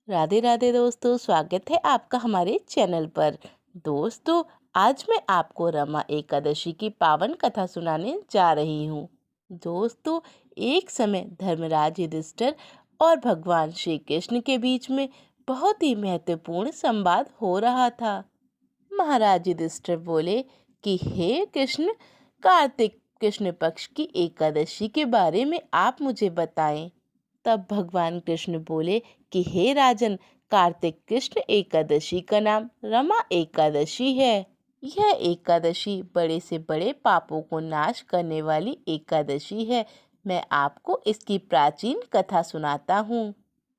राधे राधे दोस्तों, स्वागत है आपका हमारे चैनल पर। दोस्तों, आज मैं आपको रमा एकादशी की पावन कथा सुनाने जा रही हूँ। दोस्तों, एक समय धर्मराज युधिष्ठिर और भगवान श्री कृष्ण के बीच में बहुत ही महत्वपूर्ण संवाद हो रहा था। महाराज युधिष्ठिर बोले कि हे कृष्ण, कार्तिक कृष्ण पक्ष की एकादशी के बारे में आप मुझे बताएं। तब भगवान कृष्ण बोले कि हे राजन, कार्तिक कृष्ण एकादशी का नाम रमा एकादशी है। यह एकादशी बड़े से बड़े पापों को नाश करने वाली एकादशी है। मैं आपको इसकी प्राचीन कथा सुनाता हूँ।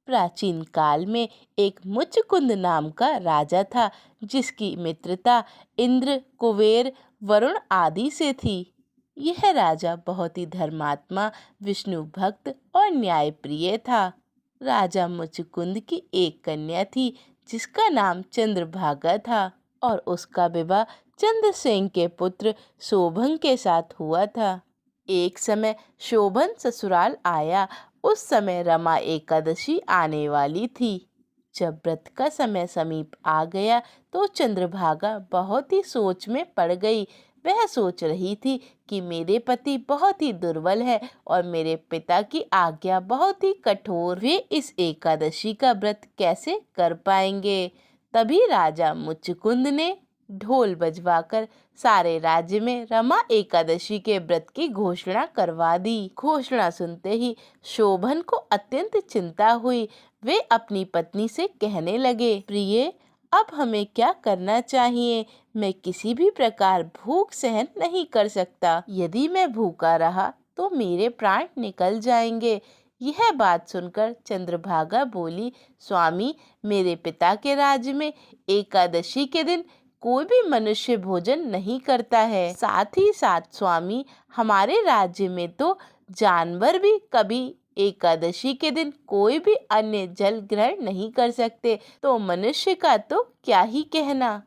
प्राचीन काल में एक मुचकुंद नाम का राजा था, जिसकी मित्रता इंद्र, कुबेर, वरुण आदि से थी। यह राजा बहुत ही धर्मात्मा, विष्णु भक्त और न्यायप्रिय था। राजा मुचकुंद की एक कन्या थी, जिसका नाम चंद्रभागा था और उसका विवाह चंद्रसेन के पुत्र शोभन के साथ हुआ था। एक समय शोभन ससुराल आया। उस समय रमा एकादशी आने वाली थी। जब व्रत का समय समीप आ गया तो चंद्रभागा बहुत ही सोच में पड़ गई। वह सोच रही थी कि मेरे पति बहुत ही दुर्बल है और मेरे पिता की आज्ञा बहुत ही कठोर, वे इस एकादशी का व्रत कैसे कर पाएंगे। तभी राजा मुचकुंद ने ढोल बजवाकर सारे राज्य में रमा एकादशी के व्रत की घोषणा करवा दी। घोषणा सुनते ही शोभन को अत्यंत चिंता हुई। वे अपनी पत्नी से कहने लगे, प्रिय, अब हमें क्या करना चाहिए? मैं किसी भी प्रकार भूख सहन नहीं कर सकता। यदि मैं भूखा रहा तो मेरे प्राण निकल जाएंगे। यह बात सुनकर चंद्रभागा बोली, स्वामी, मेरे पिता के राज्य में एकादशी के दिन कोई भी मनुष्य भोजन नहीं करता है। साथ ही साथ स्वामी, हमारे राज्य में तो जानवर भी कभी एकादशी के दिन कोई भी अन्य जल ग्रहण नहीं कर सकते, तो मनुष्य का तो क्या ही कहना।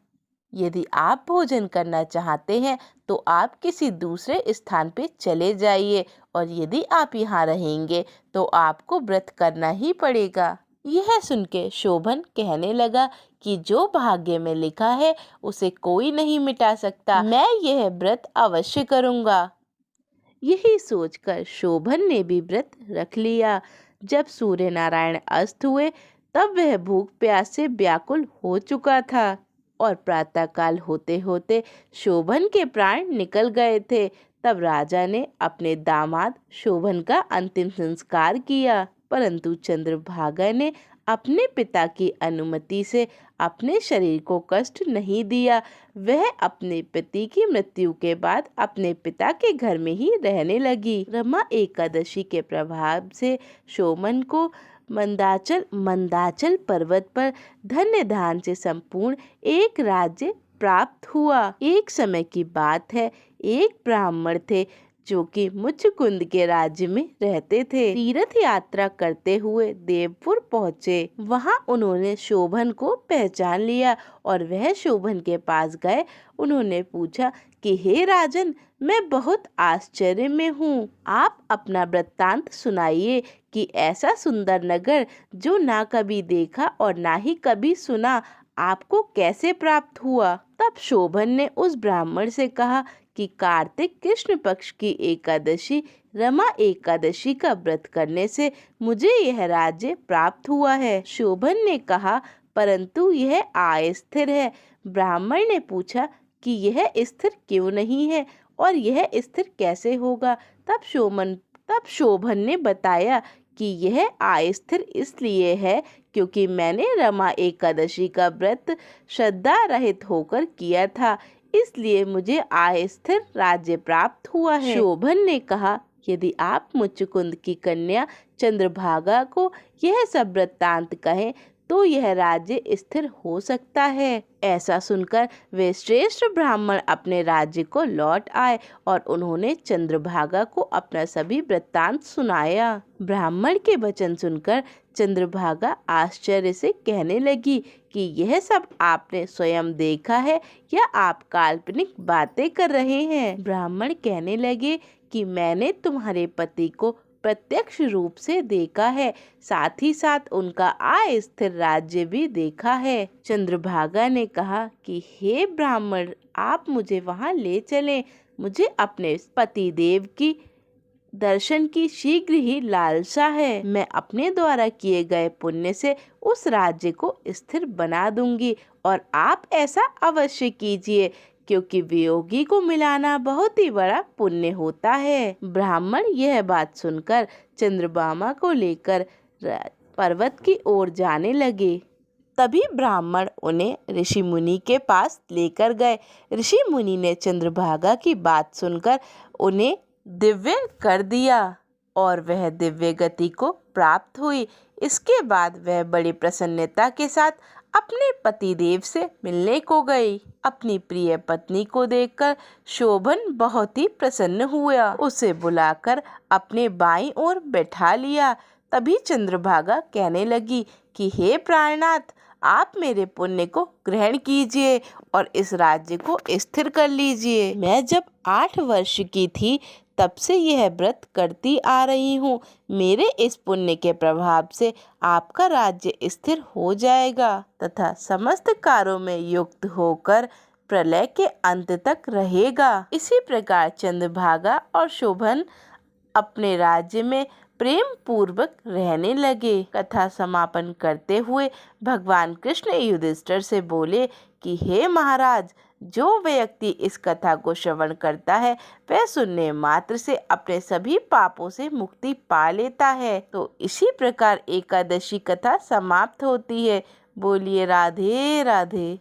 यदि आप भोजन करना चाहते हैं तो आप किसी दूसरे स्थान पे चले जाइए, और यदि आप यहाँ रहेंगे तो आपको व्रत करना ही पड़ेगा। यह सुन के शोभन कहने लगा कि जो भाग्य में लिखा है उसे कोई नहीं मिटा सकता। मैं यह व्रत अवश्य करूँगा। यही सोचकर शोभन ने भी व्रत रख लिया। जब सूर्य नारायण अस्त हुए तब वह भूख प्यास से व्याकुल हो चुका था और प्रातःकाल होते होते शोभन के प्राण निकल गए थे। तब राजा ने अपने दामाद शोभन का अंतिम संस्कार किया, परंतु चंद्रभागा ने अपने पिता की अनुमति से अपने शरीर को कष्ट नहीं दिया। वह अपने पति की मृत्यु के बाद अपने पिता के घर में ही रहने लगी। रमा एकादशी के प्रभाव से शोभन को मंदाचल पर्वत पर धन्य धान से संपूर्ण एक राज्य प्राप्त हुआ। एक समय की बात है, एक ब्राह्मण थे जो कि मुचकुंद के राज्य में रहते थे। तीर्थ यात्रा करते हुए देवपुर पहुँचे। वहाँ उन्होंने शोभन को पहचान लिया और वह शोभन के पास गए। उन्होंने पूछा कि हे राजन, मैं बहुत आश्चर्य में हूँ। आप अपना वृत्तांत सुनाइए कि ऐसा सुंदर नगर जो ना कभी देखा और ना ही कभी सुना, आपको कैसे प्राप्त हुआ। तब शोभन ने उस ब्राह्मण से कहा कि कार्तिक कृष्ण पक्ष की एकादशी रमा एकादशी का व्रत करने से मुझे यह राज्य प्राप्त हुआ है। शोभन ने कहा, परंतु यह अस्थिर है। ब्राह्मण ने पूछा कि यह स्थिर क्यों नहीं है और यह स्थिर कैसे होगा। तब शोभन ने बताया कि यह अस्थिर इसलिए है क्योंकि मैंने रमा एकादशी का व्रत श्रद्धा रहित होकर किया था, इसलिए मुझे अस्थिर राज्य प्राप्त हुआ है। शोभन ने कहा, यदि आप मुचकुंद की कन्या चंद्रभागा को यह सब वृत्तांत कहें तो यह राज्य स्थिर हो सकता है। ऐसा सुनकर वे श्रेष्ठ ब्राह्मण अपने राज्य को लौट आए और उन्होंने चंद्रभागा को अपना सभी वृत्तांत सुनाया। ब्राह्मण के वचन सुनकर चंद्रभागा आश्चर्य से कहने लगी कि यह सब आपने स्वयं देखा है या आप काल्पनिक बातें कर रहे हैं। ब्राह्मण कहने लगे कि मैंने तुम्हारे पति को प्रत्यक्ष रूप से देखा है, साथ ही साथ उनका अस्थिर राज्य भी देखा है। चंद्रभागा ने कहा कि हे ब्राह्मण, आप मुझे वहां ले चलें। मुझे अपने पति देव की दर्शन की शीघ्र ही लालसा है। मैं अपने द्वारा किए गए पुण्य से उस राज्य को स्थिर बना दूंगी और आप ऐसा अवश्य कीजिए, क्योंकि वियोगी को मिलाना बहुत ही बड़ा पुण्य होता है। ब्राह्मण यह बात सुनकर चंद्रभागा को लेकर पर्वत की ओर जाने लगे। तभी ब्राह्मण उन्हें ऋषि मुनि के पास लेकर गए। ऋषि मुनि ने चंद्रभागा की बात सुनकर उन्हें दिव्य कर दिया और वह दिव्य गति को प्राप्त हुई। इसके बाद वह बड़ी प्रसन्नता के साथ अपने पति देव से मिलने को गई। अपनी प्रिय पत्नी को देखकर शोभन बहुत ही प्रसन्न हुआ। उसे बुलाकर अपने बाईं ओर बैठा लिया। तभी चंद्रभागा कहने लगी कि हे प्राणनाथ, आप मेरे पुण्य को ग्रहण कीजिए और इस राज्य को स्थिर कर लीजिए। मैं जब 8 वर्ष की थी तब से यह व्रत करती आ रही हूँ। मेरे इस पुण्य के प्रभाव से आपका राज्य स्थिर हो जाएगा तथा समस्त कार्यों में युक्त होकर प्रलय के अंत तक रहेगा। इसी प्रकार चंद्रभागा और शोभन अपने राज्य में प्रेम पूर्वक रहने लगे। कथा समापन करते हुए भगवान कृष्ण युधिष्ठिर से बोले कि हे महाराज, जो व्यक्ति इस कथा को श्रवण करता है वह सुनने मात्र से अपने सभी पापों से मुक्ति पा लेता है। तो इसी प्रकार एकादशी कथा समाप्त होती है। बोलिए राधे राधे।